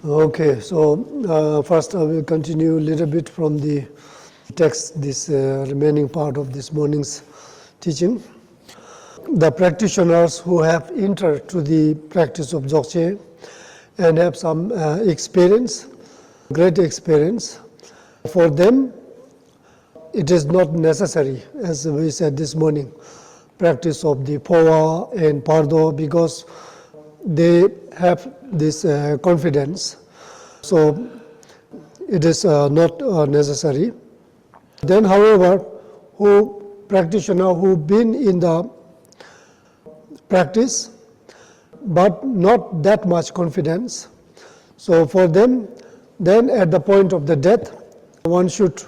Okay, so first I will continue a little bit from the text, this remaining part of this morning's teaching. The practitioners who have entered to the practice of Dzogchen and have some experience, great experience, for them it is not necessary, as we said this morning, practice of the Powa and Pardo, because they have this confidence, so it is not necessary. Then, however, practitioner who've been in the practice but not that much confidence, so for them, then at the point of the death, one should,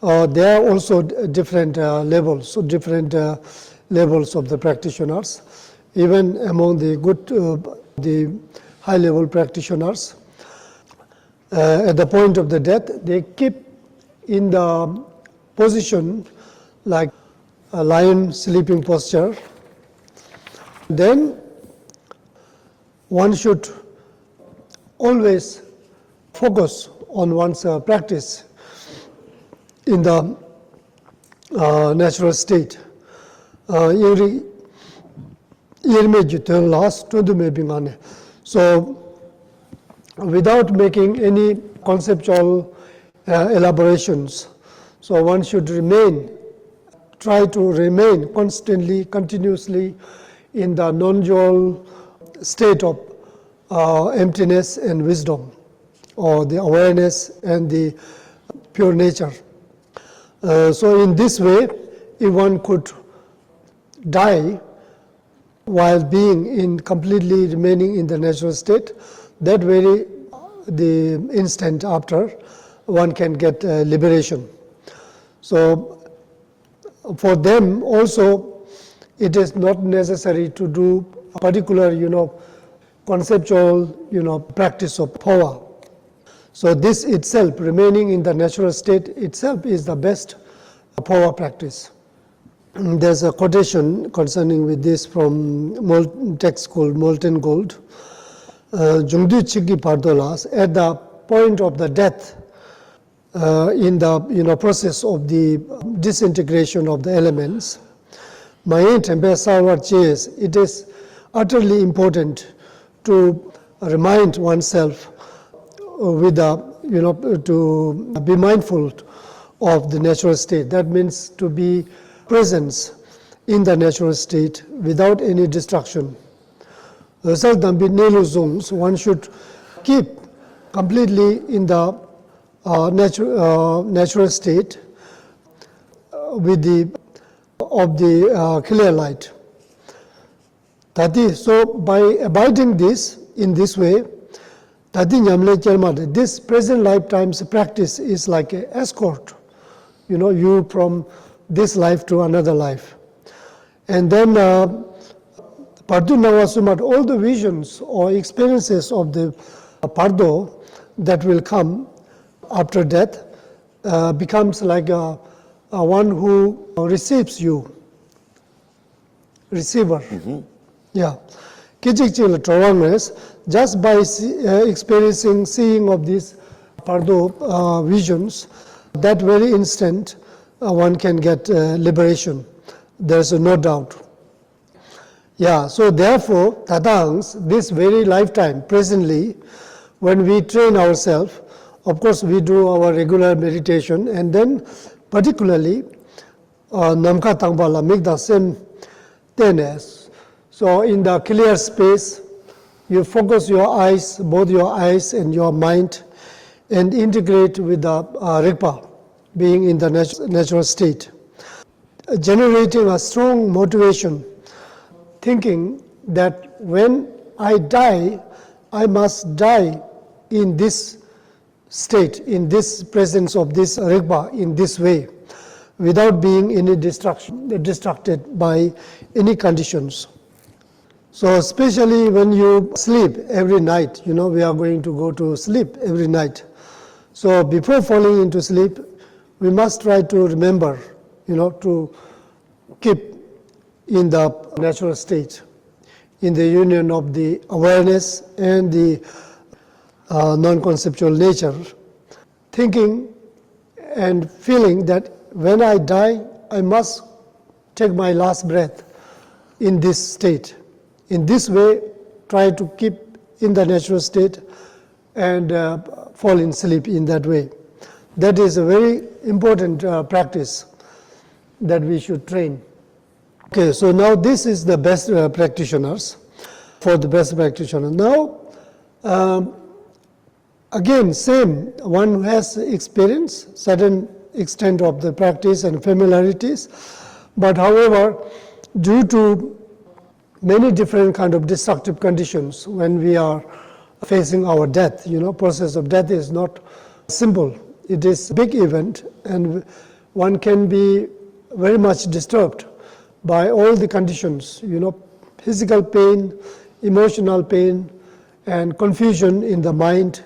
there are also different levels, so different levels of the practitioners. Even among the good, the high-level practitioners, at the point of the death, they keep in the position like a lion sleeping posture. Then one should always focus on one's practice in the natural state. So without making any conceptual elaborations, so one should try to remain constantly, continuously in the non-dual state of emptiness and wisdom, or the awareness and the pure nature. So in this way, if one could die while being completely remaining in the natural state, that very the instant after one can get liberation. So for them also, it is not necessary to do a particular, conceptual, practice of power. So this itself, remaining in the natural state itself, is the best power practice. There's a quotation concerning with this from text called Molten Gold. Jungdu Chigi Pardolas, at the point of the death, in the process of the disintegration of the elements, it is utterly important to remind oneself with to be mindful of the natural state. That means to be presence in the natural state without any distraction. One should keep completely in the natural state with the clear light. So by abiding this in this way, this present lifetime's practice is like an escort, you from this life to another life. And then Pardu Nawasumat, all the visions or experiences of the Pardo that will come after death becomes like a one who receives you, receiver. Mm-hmm. Yeah. Just by seeing of these Pardo visions, that very instant one can get liberation. There's no doubt. Yeah, so therefore, Tadangs, this very lifetime, presently, when we train ourselves, of course we do our regular meditation, and then particularly, Namka Tangbala, make the same tenes. So in the clear space, you focus your eyes, both your eyes and your mind, and integrate with the Rigpa, being in the natural state, generating a strong motivation, thinking that when I die, I must die in this state, in this presence of this Rigpa, in this way, without being any distracted by any conditions. So especially when you sleep every night, we are going to go to sleep every night. So before falling into sleep, we must try to remember, to keep in the natural state, in the union of the awareness and the non-conceptual nature, thinking and feeling that when I die, I must take my last breath in this state. In this way, try to keep in the natural state and fall in sleep in that way. That is a very important practice that we should train. Okay, so now this is the best practitioners, for the best practitioner. Now, again, same, one who has experience, certain extent of the practice and familiarities, but however, due to many different kind of destructive conditions when we are facing our death, process of death is not simple. It is a big event, and one can be very much disturbed by all the conditions, physical pain, emotional pain, and confusion in the mind,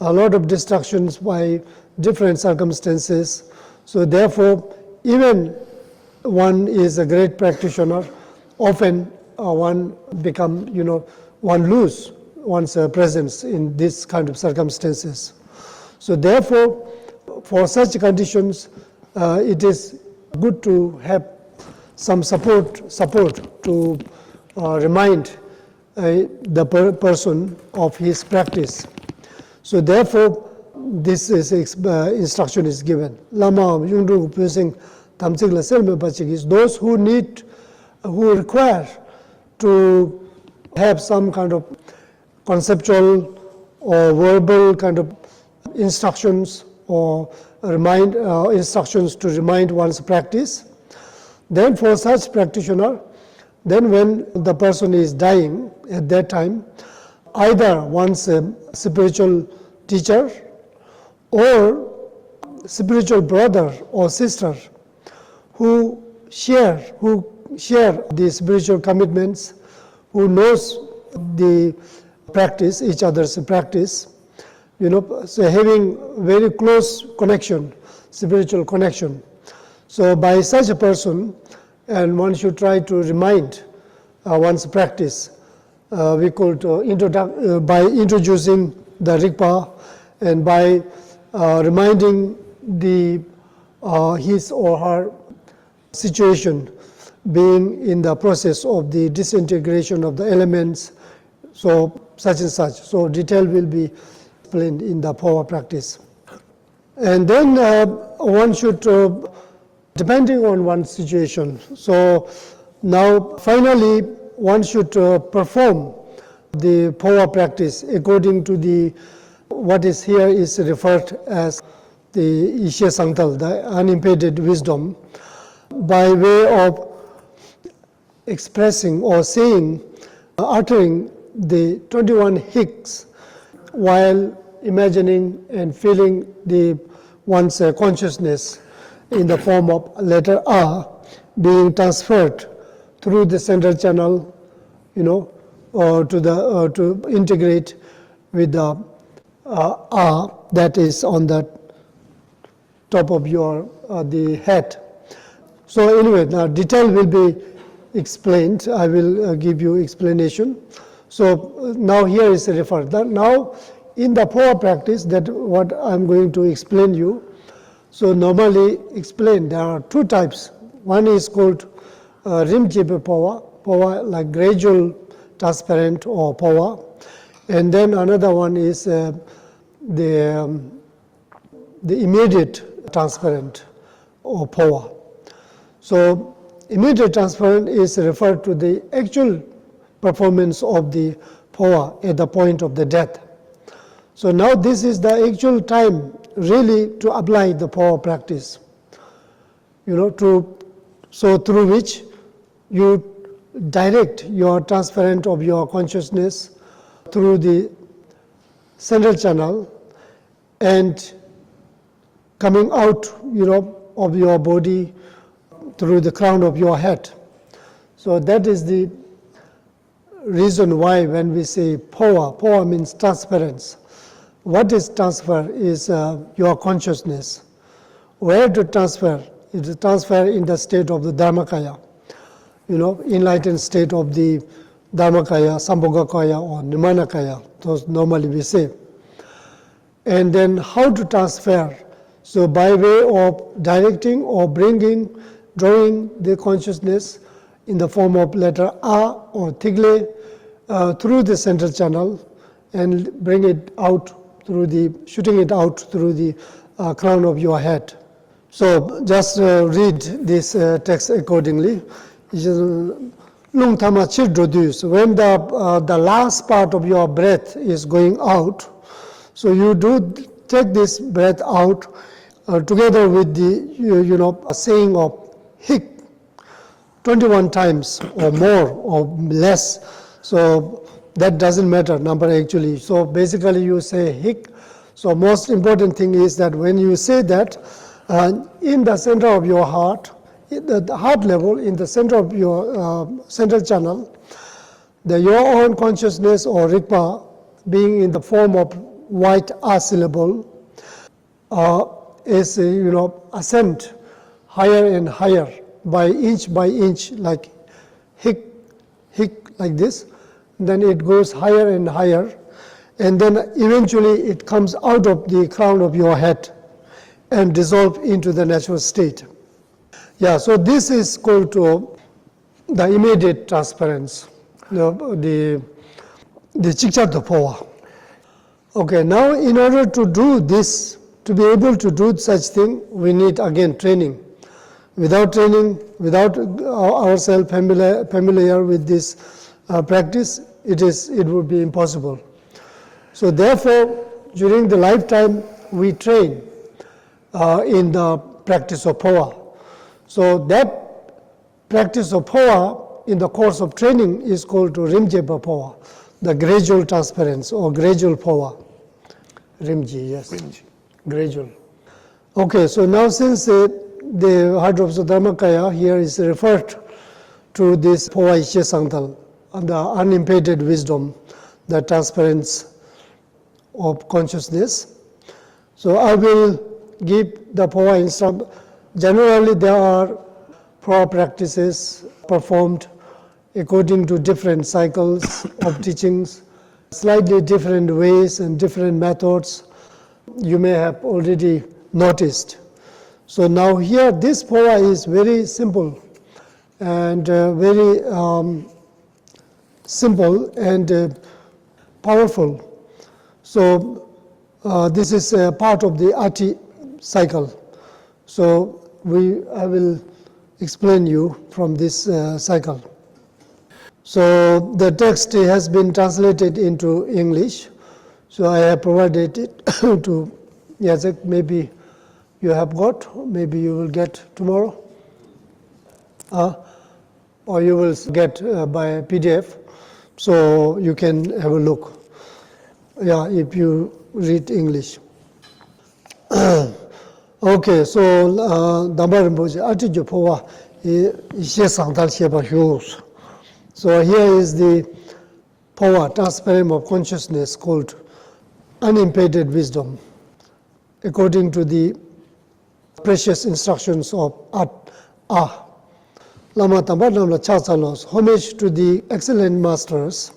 a lot of distractions by different circumstances. So therefore, even one is a great practitioner, often one become, one lose one's presence in this kind of circumstances. So therefore, for such conditions, it is good to have some support to remind the person of his practice. So therefore, this is instruction is given. Lama yungdu using tamchik la selme bachik is those who require to have some kind of conceptual or verbal kind of instructions or instructions to remind one's practice. Then for such practitioner, then when the person is dying at that time, either one's spiritual teacher or spiritual brother or sister who share the spiritual commitments, who knows the practice, each other's practice, so having very close connection, spiritual connection. So by such a person, and one should try to remind one's practice. We could by introducing the Rigpa and by reminding his or her situation, being in the process of the disintegration of the elements, so such and such. So detail will be explained in the power practice. And then one should, depending on one's situation. So now finally one should perform the power practice according to what is here is referred as the Ishe Sangtal, the unimpeded wisdom, by way of expressing or saying, uttering the 21 hicks while imagining and feeling one's consciousness in the form of letter A being transferred through the central channel, or to integrate with the A that is on the top of the head. So anyway, now detail will be explained. I will give you explanation. So now here is referred. Now in the power practice, that what I'm going to explain you. So normally explain there are two types. One is called rim-jipa power like gradual transparent or power, and then another one is the immediate transparent or power. So immediate transparent is referred to the actual performance of the power at the point of the death. So now this is the actual time really to apply the power practice, so through which you direct your transference of your consciousness through the central channel and coming out, of your body through the crown of your head. So that is the reason why when we say power means transference. What is transfer is your consciousness. Where to transfer? It is transfer in the state of the Dharmakaya, enlightened state of the Dharmakaya, Sambhogakaya or Nimanakaya, those normally we say. and then how to transfer. So by way of directing or bringing, drawing the consciousness in the form of letter A or tigle through the central channel and bring it out through shooting it out through the crown of your head. So just read this text accordingly. When the last part of your breath is going out, so you do take this breath out together with the saying of hic 21 times or more or less. So that doesn't matter number actually. So basically you say hic. So most important thing is that when you say that, in the center of your heart, the heart level, in the center of your central channel, your own consciousness or rikpa being in the form of white A syllable is ascend higher and higher by inch, like hic like this. Then it goes higher and higher, and then eventually it comes out of the crown of your head and dissolve into the natural state. Yeah, so this is called to the immediate transference, the Chikchat power. Okay, now in order to do this, to be able to do such thing, we need again training. Without training, without ourselves familiar with this practice, it would be impossible. So therefore, during the lifetime, we train in the practice of power. So that practice of power in the course of training is called to Rimjepa power, the gradual transference or gradual power. Rimji, yes. Rimji. Gradual. Okay, so now since the heart of Dharmakaya here is referred to this power Ishe Sangtal, the unimpeded wisdom, the transference of consciousness. So I will give the power instruction. Generally there are power practices performed according to different cycles of teachings, slightly different ways and different methods you may have already noticed. So now here this power is very simple and very simple and powerful. So this is a part of the Ati cycle. So I will explain you from this cycle. So the text has been translated into English. So I have provided it to Jacek. Maybe you have got, maybe you will get tomorrow. Or you will get by PDF. So you can have a look. Yeah, if you read English. Okay, so Dambar Rinpoche, Atijo Powa, Ishe Sangtal Sheba Hyos. So here is the power, transparent of consciousness called unimpeded wisdom, according to the precious instructions of Ah. Lama Tambar Namla Chasalos, homage to the excellent masters.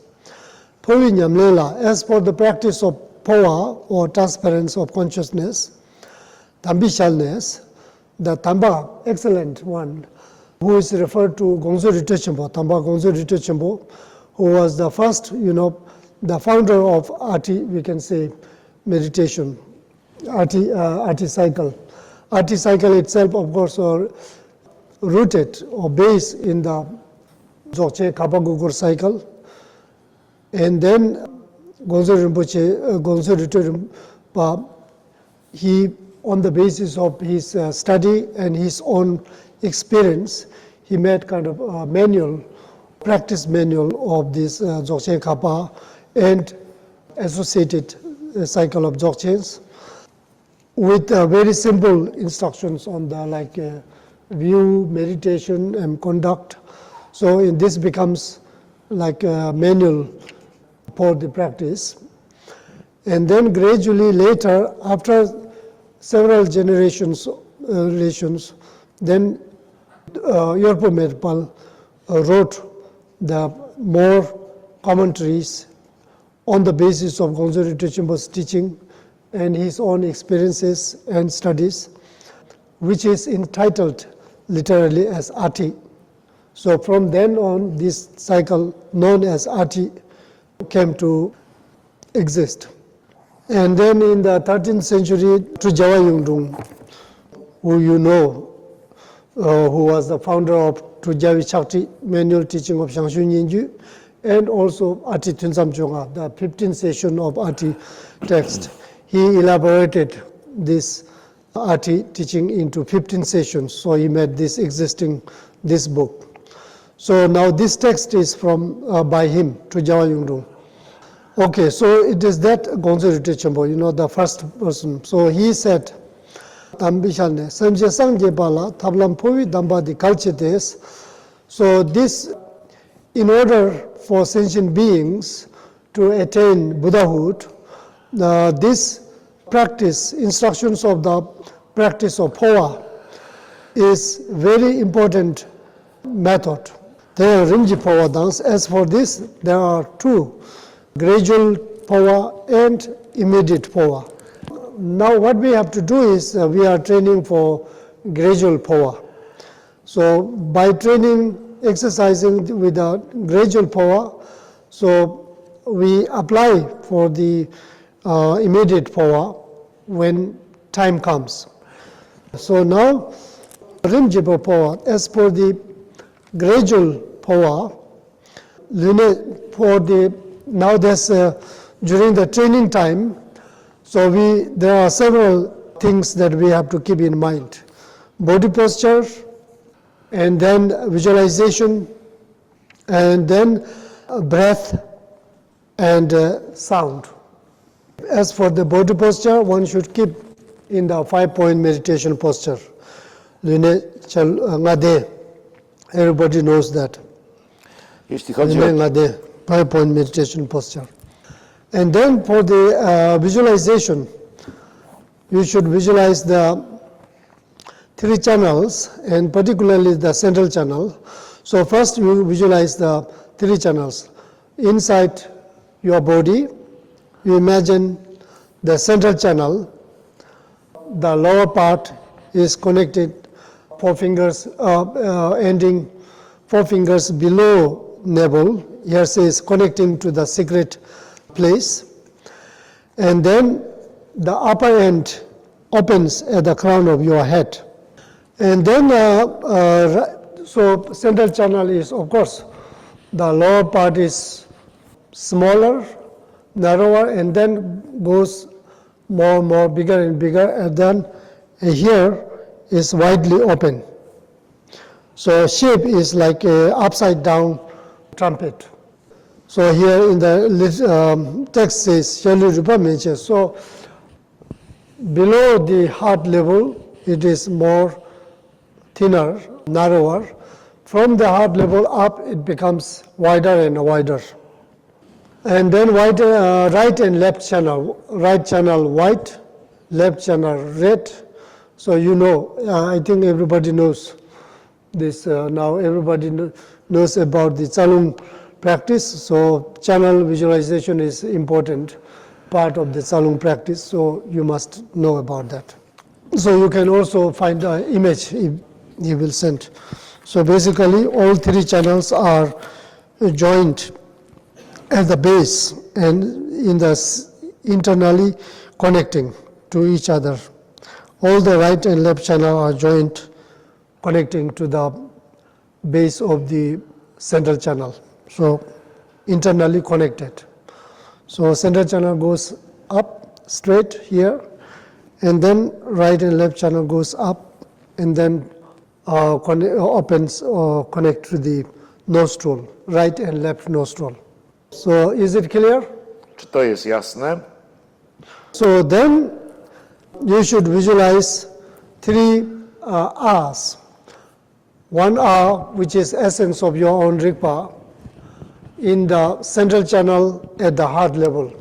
Povinyam Lela, as for the practice of power or transparence of consciousness, Tambishalness, the Tamba, excellent one, who is referred to Gongso Ritochenpo, Tamba Gongso Ritochenpo, who was the first, the founder of Ati, we can say, meditation, Ati cycle. Ati cycle itself, of course, are rooted or based in the Dzogchen Kapagugur cycle. And then Gongso Rinpoche, Gongso Ritochenpo, he, on the basis of his study and his own experience, he made kind of a manual, practice manual of this Dzogchen Kapa and associated cycle of Dzogchens with very simple instructions on the view, meditation and conduct. So in this becomes like a manual for the practice. And then gradually later, after several generations, then Yorpo Merpal wrote the more commentaries on the basis of Gongso Ritochenpo's teaching and his own experiences and studies, which is entitled literally as Ati. So from then on, this cycle known as Ati came to exist. And then in the 13th century, Tujawa Yungdung, who you know, who was the founder of Tujawi Chakti, Manual Teaching of Shangshu Nyingju, and also Ati Tunsam Chonga, the 15th session of Ati text. He elaborated this Ati teaching into 15 sessions, so he made this book. So now this text is from by him, Tujawa Yungdung. Okay, so it is that Gongse Rute Chenpo, the first person. So he said, Tambishane, Samje Sangje Bala, Tablam Povi Damba di Kalchetes. So this, in order for sentient beings to attain Buddhahood, this practice, instructions of the practice of Powa is very important method. There are Rinji Powa dance. As for this, there are two, gradual Powa and immediate Powa. Now what we have to do is we are training for gradual Powa. So by training, exercising with a gradual Powa, so we apply for the immediate Powa when time comes. So now, Rimjipa Powa, as for the gradual Powa, now there's during the training time, so there are several things that we have to keep in mind. Body posture, and then visualization, and then breath and sound. As for the body posture, one should keep in the 5-point meditation posture. Everybody knows that. 5-point meditation posture. And then for the visualization, you should visualize the 3 channels, and particularly the central channel. So first you visualize the 3 channels. Inside your body, you imagine the central channel. The lower part is connected, 4 fingers ending 4 fingers below navel. Here says connecting to the secret place. And then the upper end opens at the crown of your head. And then, so central channel is, of course, the lower part is smaller, narrower, and then goes more and more, bigger and bigger, and then here is widely open. So shape is like a upside down trumpet. So here in the text says, Shali Rupa Meche. So below the heart level, it is more thinner, narrower. From the heart level up, it becomes wider and wider. And then right and left channel. Right channel white, left channel red. So you know, I think everybody knows this. Now everybody knows about the Tsalung practice. So channel visualization is important part of the Tsalung practice. So you must know about that. So you can also find an image he will send. So basically all 3 channels are joined at the base and in the internally connecting to each other. All the right and left channel are joined, connecting to the base of the central channel. So internally connected. So central channel goes up straight here, and then right and left channel goes up, and then opens or connect to the nostril, right and left nostril. So is it clear? Czy to jest jasne? So then you should visualize 3 R's. 1 R, which is essence of your own Rigpa, in the central channel at the heart level,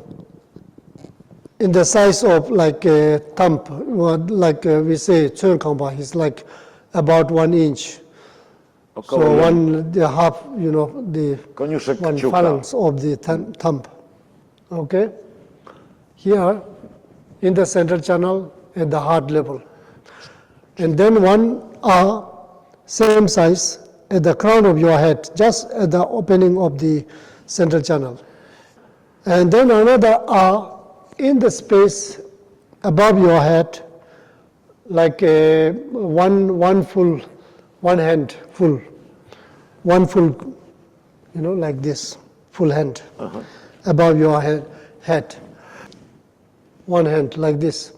in the size of like a thumb, like we say, Chönkangpa, is like about 1 inch. So the half, the Koniuszek one kciuka. phalanx of the thumb. Okay? Here in the central channel at the heart level. And then one same size at the crown of your head, just at the opening of the central channel. And then another in the space above your head, like one hand full, like this, full hand above your head. One hand like this,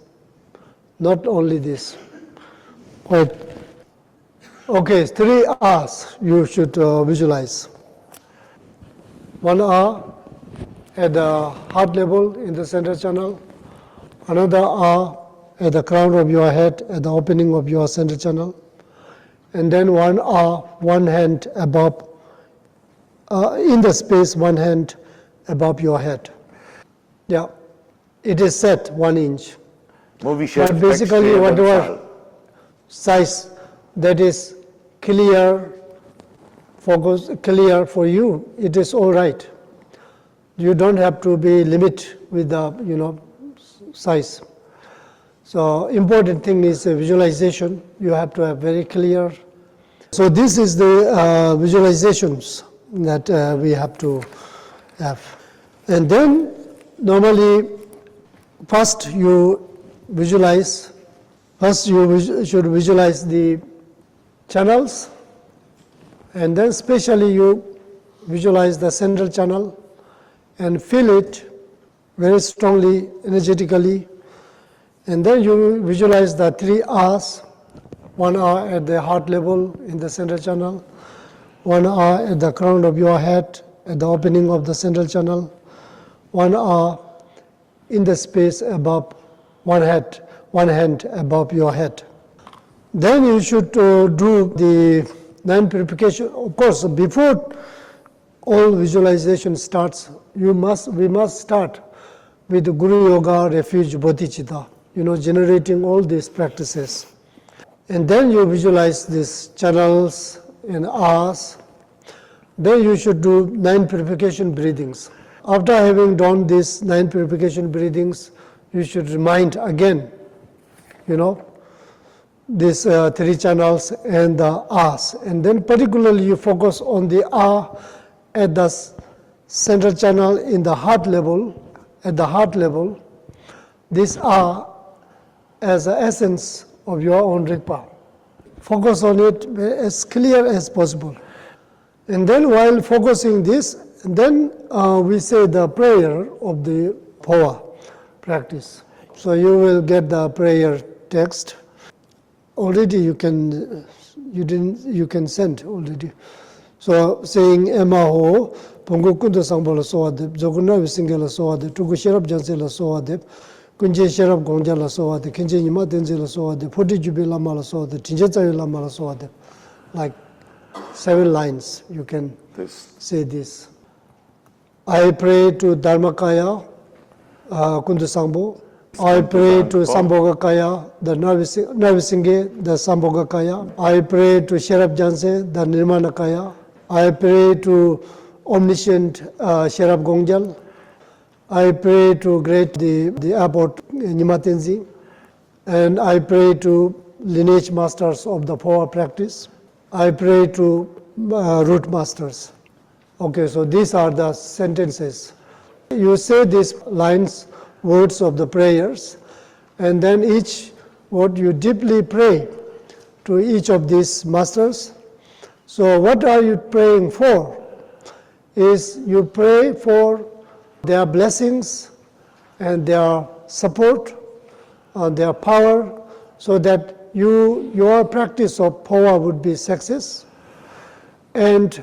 not only this. Right. Okay, 3 R's you should visualize. 1 R at the heart level in the central channel, another R at the crown of your head at the opening of your central channel, and then 1 R, one hand above, in the space, one hand above your head. Yeah, it is set 1 inch. But basically whatever size that is clear for you, it is all right. You don't have to be limited with the size. So important thing is visualization. You have to have very clear. So this is the visualizations that we have to have. And then normally first you should visualize the channels, and then especially you visualize the central channel and feel it very strongly, energetically. And then you visualize the 3 R's, 1 R at the heart level in the central channel, 1 R at the crown of your head at the opening of the central channel, 1 R in the space above one hand above your head. Then you should do the 9 purification. Of course, before all visualization starts, we must start with the Guru Yoga, Refuge, Bodhicitta, generating all these practices. And then you visualize these channels and R's. Then you should do 9 purification breathings. After having done these 9 purification breathings, you should remind again, these 3 channels and the R's. And then particularly you focus on the R at the central channel in the heart level, at the heart level. This R as the essence of your own Rigpa. Focus on it as clear as possible. And then while focusing this, then we say the prayer of the Phowa practice. So you will get the prayer text. Already you can send already. So saying Emaho, Pongo Kunda Sambala Soadep, Joguna Visingela Soadep, Tukusherab Jansela Soadep, Kunje Sherab Gonjala Soadep, Kinje Nima Denzela Soadep, Poti Jubila Mala Soadep, Tinjeta Mala Soadep. Like 7 lines you can say this. I pray to Dharmakaya, Kundasangbo. I pray to Sambhogakaya, the Narvisinge, the Sambhogakaya. I pray to Sherab Janse, the Nirmanakaya. I pray to omniscient Sherab Gongjal. I pray to the abbot Nimatenzi. And I pray to lineage masters of the Phowa practice. I pray to root masters. Okay, so these are the sentences. You say these lines, words of the prayers, and then each word you deeply pray to each of these masters. So what are you praying for? Is you pray for their blessings and their support, their power, so that your practice of Phowa would be success. And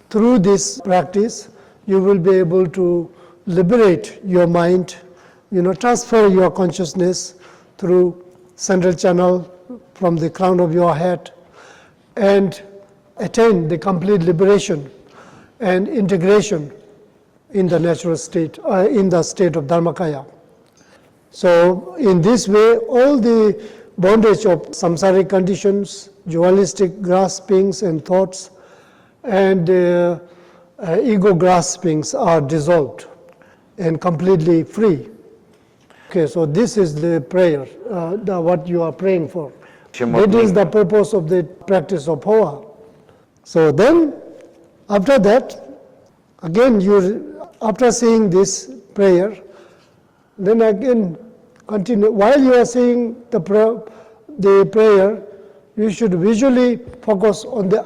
through this practice, you will be able to liberate your mind, transfer your consciousness through central channel from the crown of your head and attain the complete liberation and integration in the natural state, in the state of Dharmakaya. So in this way, all the bondage of samsaric conditions, dualistic graspings and thoughts, and ego graspings are dissolved and completely free. Okay, so this is the prayer, what you are praying for. Și That is the purpose of the practice of Hoa. So then, after that, again, after saying this prayer, then again continue. While you are saying the prayer, you should visually focus on the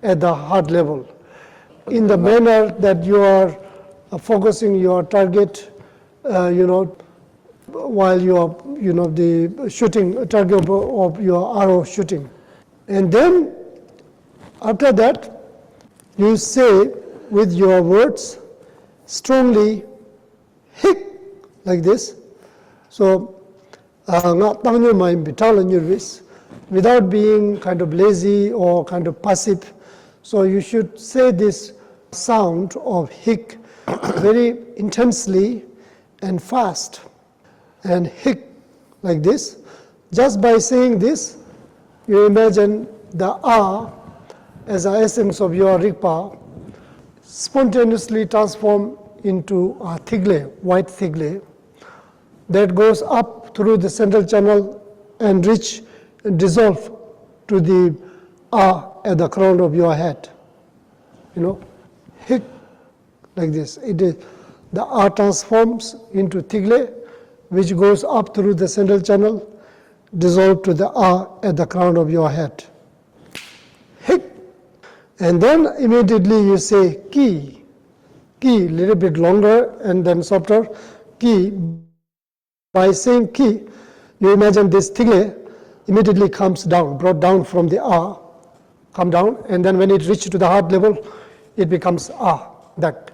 at the heart level, in the manner that you are focusing your target, while you are, the shooting target of your arrow shooting. And then, after that, you say with your words strongly, hik, like this. So, without being kind of lazy or kind of passive. So you should say this sound of hik very intensely and fast. And hik, like this. Just by saying this, you imagine the as the essence of your Rigpa spontaneously transform into a thigle, white thigle, that goes up through the central channel and dissolve to the at the crown of your head. Hik, like this. It is the transforms into thigle, which goes up through the central channel, dissolve to the at the crown of your head. Hik. And then immediately you say ki, little bit longer and then softer, ki. By saying ki, you imagine this thigle immediately comes down, brought down from the come down, and then when it reaches to the heart level, it becomes that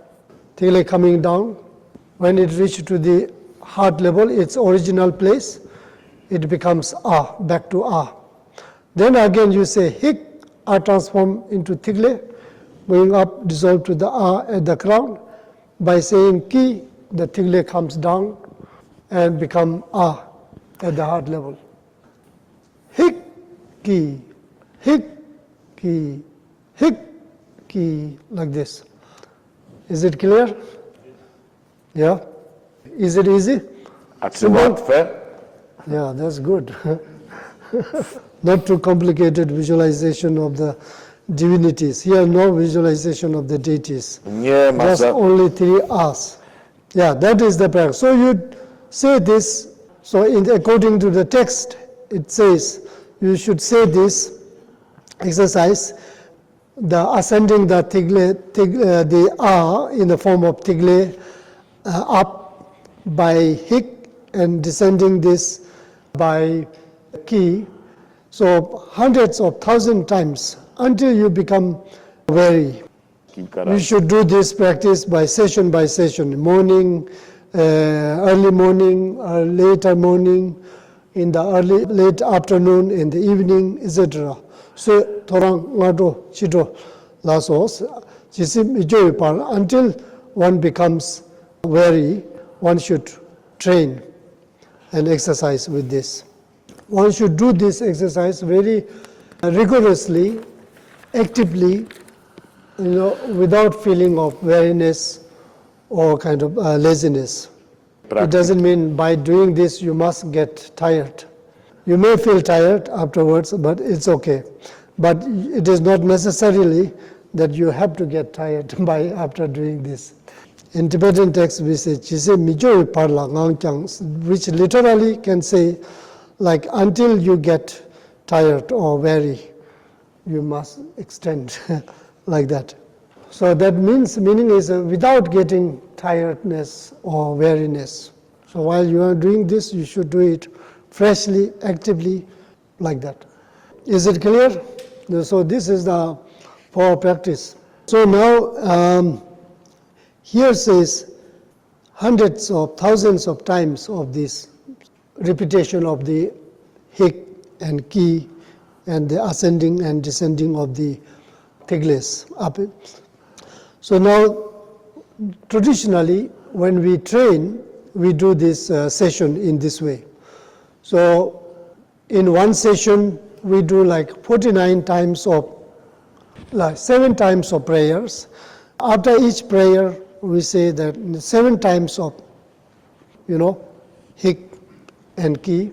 thigle coming down. When it reaches to the heart level, its original place, it becomes back to Then again you say hik, transform into thigle, going up, dissolve to the at the crown. By saying ki, the thigle comes down and become at the heart level. Hik ki, hik ki, hik ki, like this. Is it clear? Yeah? Is it easy? Ați łatwe? Yeah, that's good. Not too complicated visualization of the divinities. Here, no visualization of the deities. Nie ma Just only 3 As. Yeah, that is the prayer. So you say this. So according to the text, it says you should say this exercise, the ascending the thigle, the in the form of thigle up by hik, and descending this by ki. So hundreds of thousands times until you become weary. You should do this practice by session, morning, early morning, later morning, in the late afternoon, in the evening, etc. So torang ngado chito lasos until one becomes weary, one should train and exercise with this. One should do this exercise very rigorously, actively, without feeling of weariness or kind of laziness. It doesn't mean by doing this you must get tired. You may feel tired afterwards, but it's okay. But it is not necessarily that you have to get tired after doing this. In Tibetan text we say, "Chise mijoi parla ngang chang," which literally can say, like, until you get tired or weary, you must extend like that. So that meaning is without getting tiredness or weariness. So while you are doing this, you should do it freshly, actively, like that. Is it clear? So this is the for practice. So now here says hundreds of thousands of times of this repetition of the hik and ki and the ascending and descending of the thigles up. So now traditionally when we train, we do this session in this way. So in one session we do like 49 times of, like 7 times of prayers. After each prayer we say that 7 times of, hik and ki.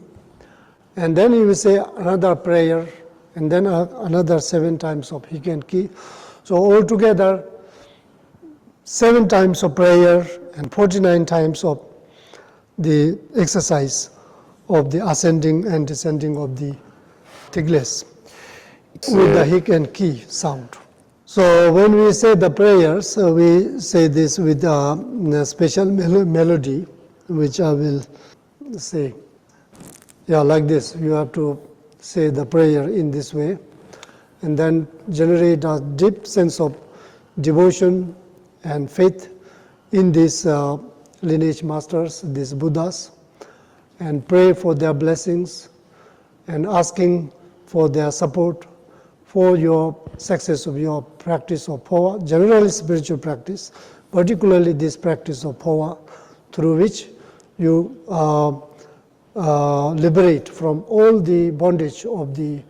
And then you will say another prayer, and then another 7 times of hik and ki. So altogether, 7 times of prayer and 49 times of the exercise of the ascending and descending of the tigles with the hik and ki sound. So when we say the prayers, we say this with a special melody, which I will say. Yeah, like this. You have to say the prayer in this way, and then generate a deep sense of devotion and faith in these lineage masters, these Buddhas, and pray for their blessings and asking for their support for your success of your practice of Pōwa, generally spiritual practice, particularly this practice of Pōwa, through which you liberate from all the bondage of the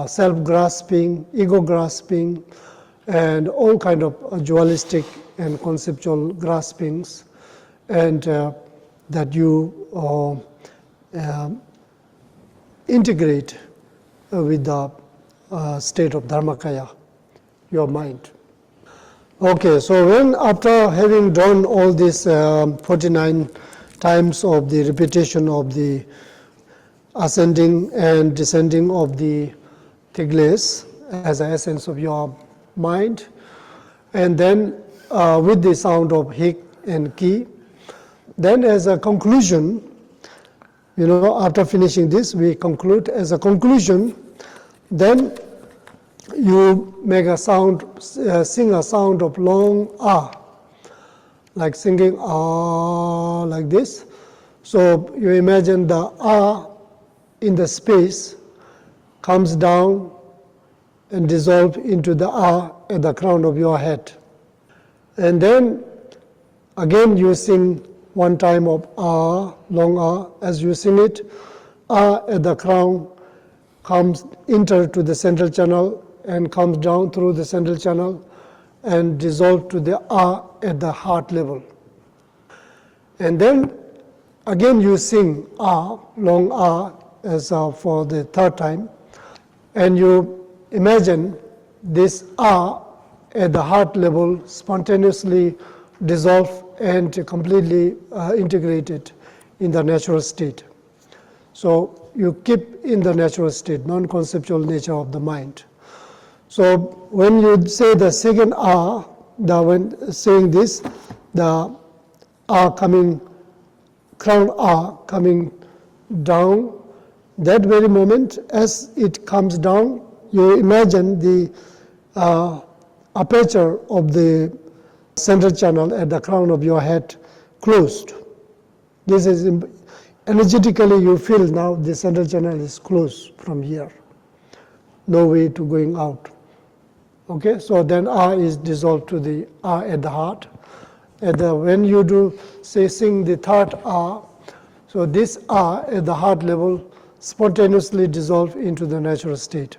self-grasping, ego-grasping, and all kind of dualistic and conceptual graspings, and that you integrate with the state of Dharmakaya, your mind. Okay, so when after having done all these 49 times of the repetition of the ascending and descending of the tigles as the essence of your mind, and then with the sound of hik and ki, then as a conclusion, after finishing this, we conclude as a conclusion, then you make a sound, sing a sound of long ah, like singing ah, like this. So you imagine the ah in the space comes down and dissolves into the ah at the crown of your head. And then again you sing one time of ah, long ah. As you sing it, ah at the crown comes enter to the central channel and comes down through the central channel and dissolve to the ah at the heart level. And then again you sing ah, long ah, as for the third time, and you imagine this ah at the heart level spontaneously dissolve and completely integrated in the natural state. So you keep in the natural state, non-conceptual nature of the mind. So when you say the second ah, when saying this, the ah coming, crown ah coming down, that very moment as it comes down, you imagine the aperture of the central channel at the crown of your head closed. This is energetically you feel now the central channel is closed from here. No way to going out. Okay, so then ah is dissolved to the ah at the heart. When you do sing the third ah, so this ah at the heart level spontaneously dissolve into the natural state.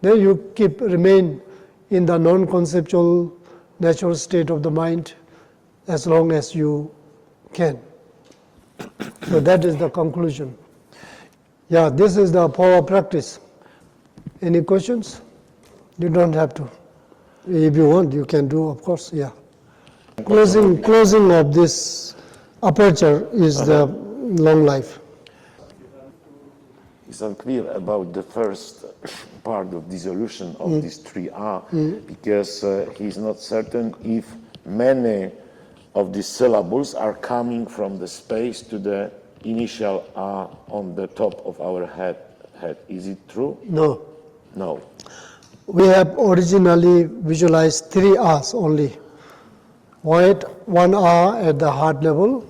Then you remain in the non-conceptual natural state of the mind as long as you can. So that is the conclusion. Yeah, this is the Pōwa practice. Any questions? You don't have to. If you want, you can do, of course, yeah. Closing of this aperture is the long life. It's unclear about the first part of dissolution of these three ah, because he's not certain if many of these syllables are coming from the space to the initial ah on the top of our head. Is it true? No. No. We have originally visualized 3 ahs only. One ah at the heart level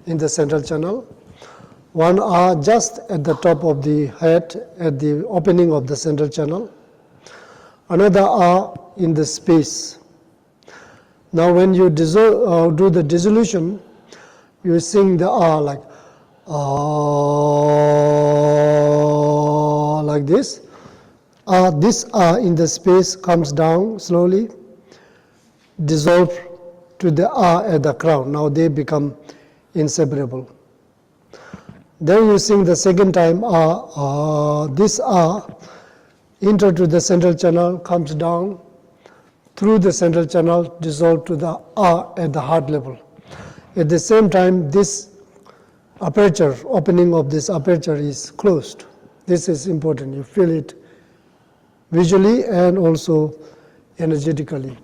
in the central channel, one ah just at the top of the head at the opening of the central channel, another ah in the space. Now when you do the dissolution, you sing the ah like ah, like this. This ah in the space comes down slowly, dissolve to the ah at the crown. Now they become inseparable. Then you sing the second time, this enter to the central channel, comes down through the central channel, dissolve to the at the heart level. At the same time, this aperture, opening of this aperture is closed. This is important. You feel it visually and also energetically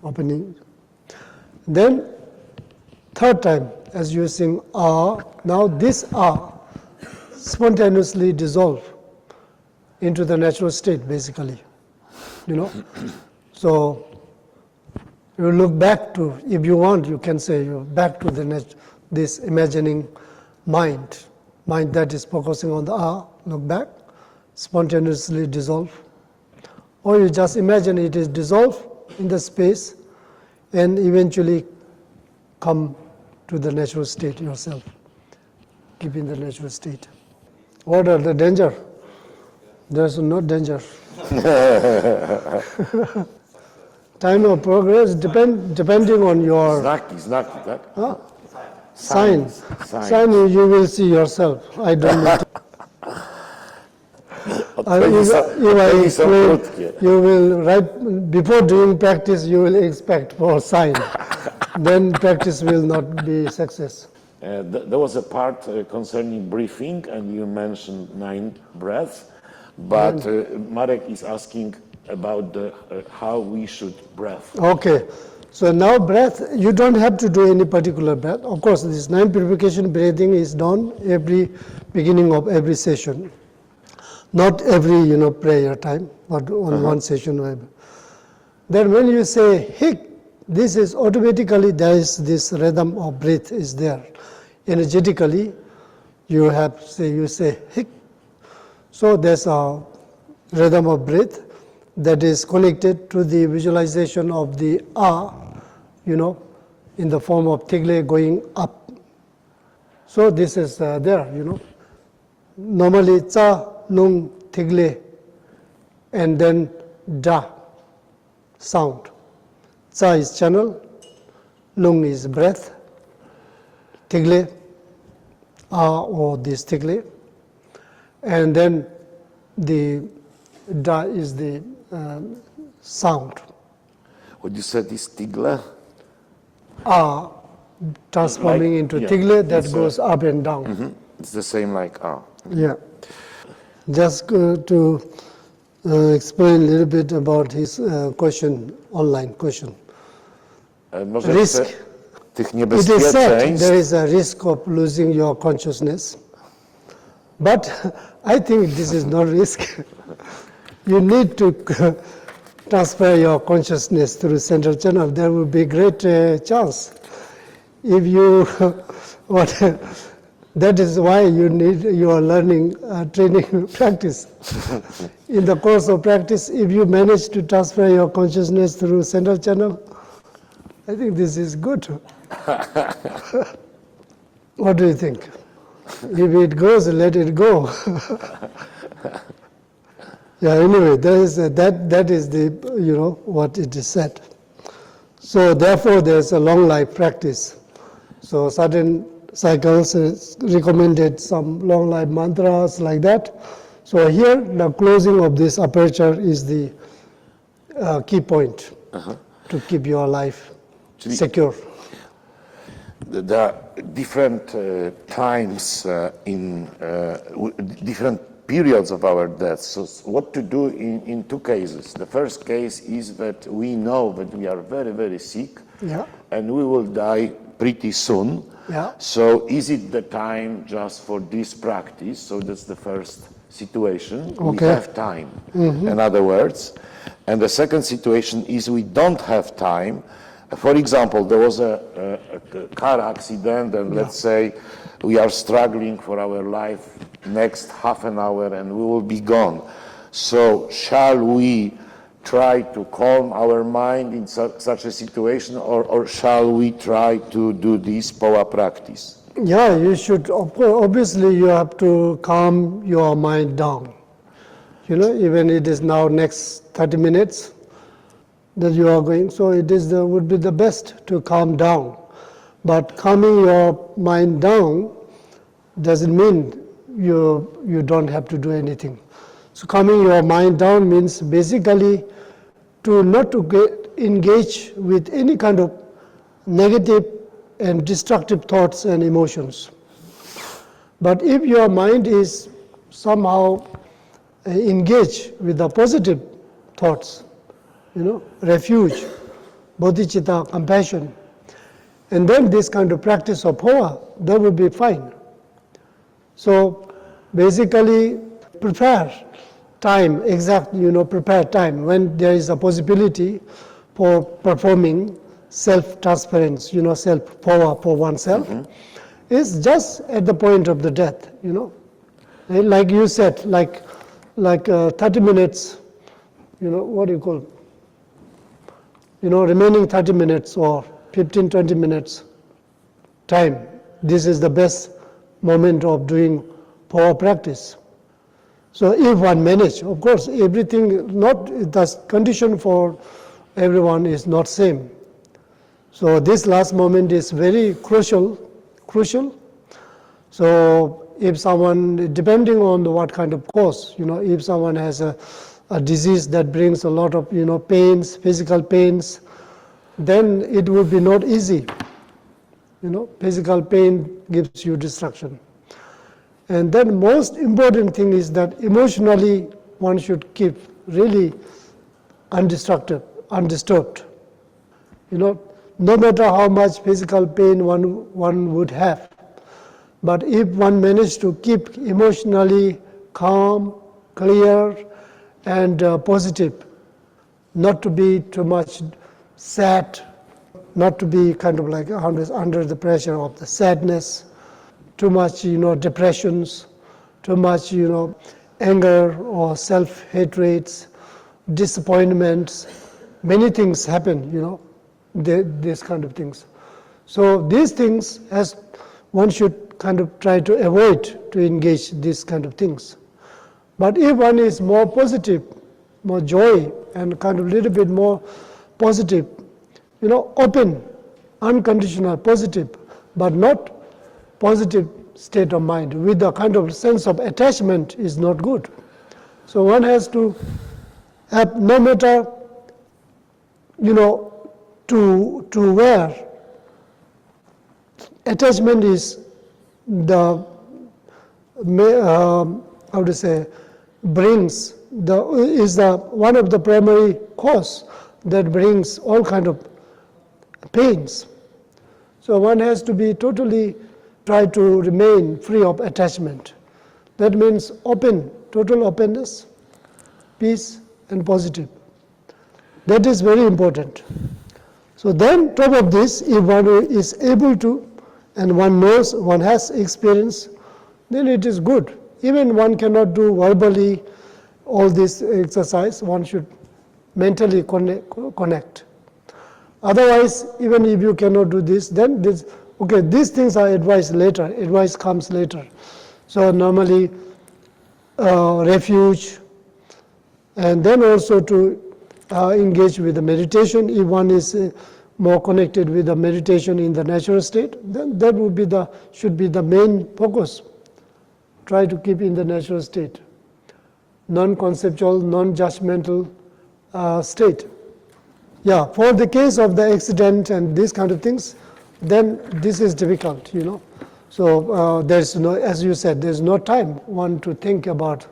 opening. Then third time, as you sing now this spontaneously dissolve into the natural state, basically. So you look back to, if you want, you can say you back to this imagining mind that is focusing on the look back, spontaneously dissolve. Or you just imagine it is dissolved in the space and eventually come to the natural state yourself, keep in the natural state. What are the danger? There's no danger. Time of progress depending on your sign. You will see yourself. I don't know. You will write before doing practice. You will expect for sign. Then practice will not be success. There was a part concerning breathing, and you mentioned 9 breaths. But Marek is asking about how we should breathe. Okay, so now breath, you don't have to do any particular breath. Of course, this 9 purification breathing is done every beginning of every session. Not every prayer time, but on one session. Then when you say hic, this is automatically there is this rhythm of breath is there. Energetically, you say hic. So there's a rhythm of breath that is connected to the visualization of the in the form of tigle going up. So this is there, Normally cha, nung, tigle, and then da, sound. Cha is channel, nung is breath, tigle, or this tigle, and then the da is the sound. What you said is tigle? Transforming into tigle that goes up and down. Mm-hmm. It's the same like Yeah. Just to explain a little bit about his online question. Risk. It is said there is a risk of losing your consciousness. But I think this is not risk. You need to transfer your consciousness through central channel. There will be great chance. If you, that is why you are learning, training, practice. In the course of practice, if you manage to transfer your consciousness through central channel, I think this is good. What do you think? If it goes, let it go. Yeah. Anyway, that is the what it is said. So therefore, there's a long life practice. So certain cycles recommended some long life mantras like that. So here, the closing of this aperture is the key point to keep your life secure. There are different times in different periods of our death. So what to do in 2 cases? The first case is that we know that we are very, very sick, and we will die pretty soon. Yeah. So is it the time just for this practice? So that's the first situation. Okay. We have time, in other words. And the second situation is we don't have time. For example, there was a car accident, and let's say we are struggling for our life next half an hour and we will be gone. So shall we try to calm our mind in such a situation, or shall we try to do this power practice? Yeah, you should. Obviously, you have to calm your mind down. Even it is now next 30 minutes that you are going, so it is would be the best to calm down. But calming your mind down doesn't mean you don't have to do anything. So calming your mind down means basically to not to engage with any kind of negative and destructive thoughts and emotions. But if your mind is somehow engaged with the positive thoughts, refuge, bodhicitta, compassion, and then this kind of practice of phowa, that would be fine. So basically prepare time, prepare time when there is a possibility for performing self-transference, self-phowa for oneself. It's just at the point of the death, Like you said, like 30 minutes, what do you call, remaining 30 minutes or 15, 20 minutes time. This is the best moment of doing phowa practice. So if one manage, of course, everything, the condition for everyone is not same. So this last moment is very crucial. So if someone, depending on what kind of cause, if someone has a disease that brings a lot of, pains, physical pains, then it would be not easy. Physical pain gives you destruction. And then most important thing is that emotionally one should keep really undisturbed. No matter how much physical pain one would have, but if one manages to keep emotionally calm, clear, and positive, not to be too much sad, not to be kind of like under the pressure of the sadness, too much, depressions, too much, anger or self-hatreds, disappointments, many things happen, these kind of things. So these things, as one should kind of try to avoid to engage these kind of things. But if one is more positive, more joy, and kind of little bit more positive, open, unconditional, positive, but not positive state of mind with the kind of sense of attachment is not good. So one has to have, no matter, to where attachment is the, is the one of the primary cause that brings all kind of pains. So one has to be totally try to remain free of attachment. That means open, total openness, peace and positive. That is very important. So then top of this, if one is able to, and one knows, one has experience, then it is good. Even one cannot do verbally all this exercise, one should mentally connect. Otherwise, even if you cannot do this, then these things are advised later, advice comes later. So normally refuge, and then also to engage with the meditation. If one is more connected with the meditation in the natural state, then that would should be the main focus. Try to keep in the natural state, non-conceptual, non-judgmental state. Yeah, for the case of the accident and these kind of things, then this is difficult, So there's no, as you said, there's no time one to think about.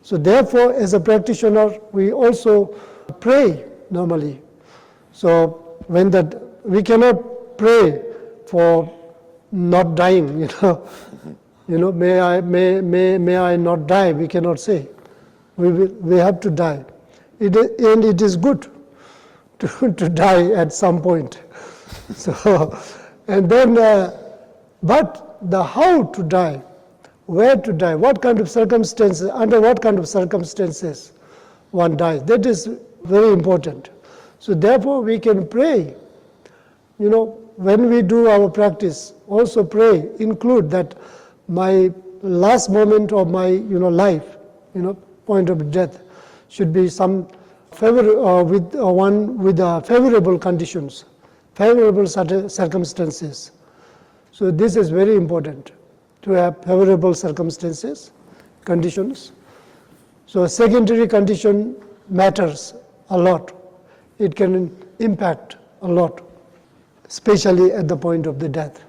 So therefore, as a practitioner, we also pray normally. So when we cannot pray for not dying, may I not die, we cannot say. We have to die. And it is good to die at some point. So, and then, but the how to die, where to die, what kind of circumstances, under what kind of circumstances one dies, that is very important. So therefore we can pray, when we do our practice, also pray, include that my last moment of my life, point of death, should be some with favorable conditions, favorable circumstances. So this is very important to have favorable circumstances, conditions. So a secondary condition matters a lot. It can impact a lot, especially at the point of the death.